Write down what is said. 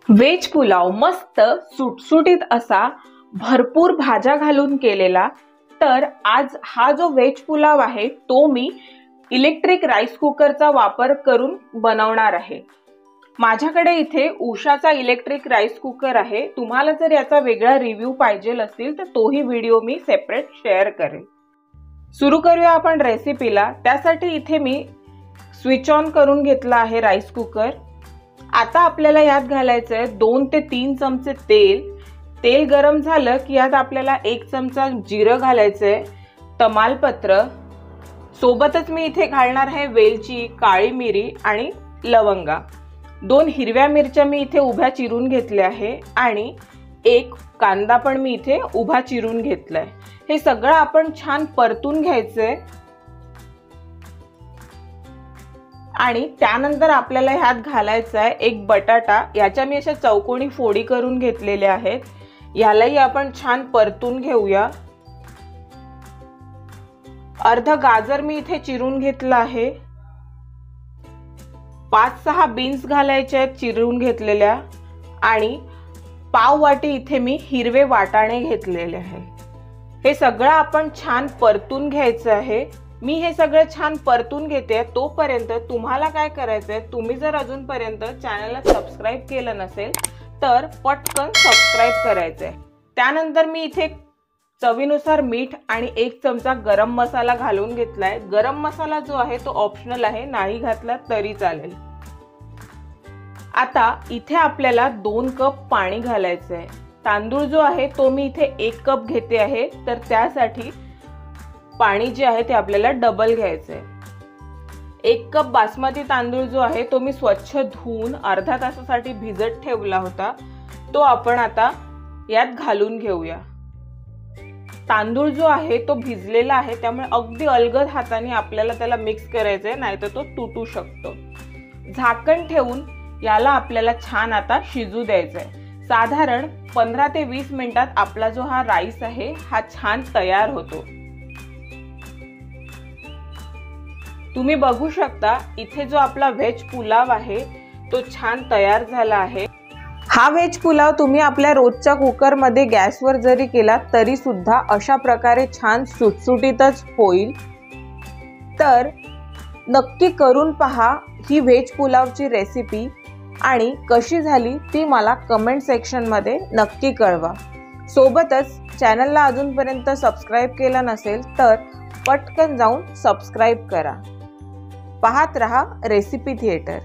Veg pulao मस्त सुटसुटीत असा भरपूर भाज्या घालून केलेला। तर आज हा जो वेज पुलाव आहे तो मी इलेक्ट्रिक राईस कुकरचा वापर करून बनवणार आहे। माझ्याकडे इथे उषाचा इलेक्ट्रिक राईस कुकर आहे। तुम्हाला जर याचा वेगळा रिव्ह्यू पाहिजे असेल तर तोही व्हिडिओ मी सेपरेट शेअर करेन। सुरू करूया आपण रेसिपीला। त्यासाठी इथे मी स्विच ऑन करून घेतला आहे राईस कुकर। आता आपल्याला यात घालायचं आहे 2 ते 3 चमचे तेल। तेल गरम झालं की यात आपल्याला 1 चमचा जिरं घालायचं आहे, तमालपत्र, सोबतच मी इथे घालणार आहे वेलची, काळी मिरी आणि लवंगा। 2 हिरव्या मिरच्या मी इथे उभ्या चिरून घेतल्या आहे आणि 1 कांदा पण मी इथे उभा चिरून घेतलाय। हे सगळं आपण छान परतून घ्यायचंय आणि त्यानंतर आपल्याला ह्यात घालायचा आहे 1 बटाटा। याच्या मी अशा चौकोनी फोडी करून घेतलेल्या आहेत। यालाही आपण छान परतून घेऊया। अर्धा गाजर मी इथे चिरून घेतला आहे। 5-6 बीन्स घालायचे आहेत चिरून घेतलेल्या आणि पाव वाटी इथे मी हिरवे वाटाणे घेतलेले आहे। हे सगळं आपण छान परतून घ्यायचं आहे। मी हे सगळं छान परतून घेते। तोपर्यंत तुम्हाला काय करायचंय, तुम्ही जर अजूनपर्यंत चॅनलला सबस्क्राइब केलं नसेल तर पटकन सबस्क्राइब करायचंय। त्यानंतर मी इथे चवीनुसार मीठ आणि 1 चमचा गरम मसाला घालून घेतलाय। गरम मसाला जो आहे तो ऑप्शनल आहे, नाही घातला तरी चालेल। आता इथे आपल्याला 2 कप पाणी घालायचं आहे। तांदूळ जो आहे तो मी इथे 1 कप घेते आहे, तर त्यासाठी पाणी जे आहे ते आपल्याला डबल घ्यायचं आहे। 1 कप बासमती तांदूळ जो आहे तो मी स्वच्छ धुवून अर्धा तासासाठी भिजत ठेवला होता, तो आपण आता यात घालून घेऊया। तांदूळ जो आहे तो भिजलेला आहे, त्यामुळे अगदी अलगद हाताने आपल्याला त्याला मिक्स करायचंय, नाहीतर तो तुटू शकतो। झाकण ठेवून याला आपल्याला छान आता शिजू द्यायचंय। साधारण 15 ते 20 मिनिटात आपला जो हा राईस आहे हा छान तयार होतो। तुम्ही बघू शकता इथे जो आपला व्हेज पुलाव आहे तो छान तयार झाला आहे। हा व्हेज पुलाव तुम्ही आपल्या रोजच्या कुकर मध्ये गॅसवर जरी केला तरी सुद्धा अशा प्रकारे छान सुटसुटीतच होईल। तर नक्की करून पहा ही व्हेज पुलावची रेसिपी आणि कशी झाली ती मला कमेंट सेक्शन मध्ये नक्की कळवा। सोबतच चॅनलला अजूनपर्यंत सबस्क्राइब केलं नसेल तर पटकन जाऊन सबस्क्राइब करा। पाहत रहा रेसिपी थिएटर।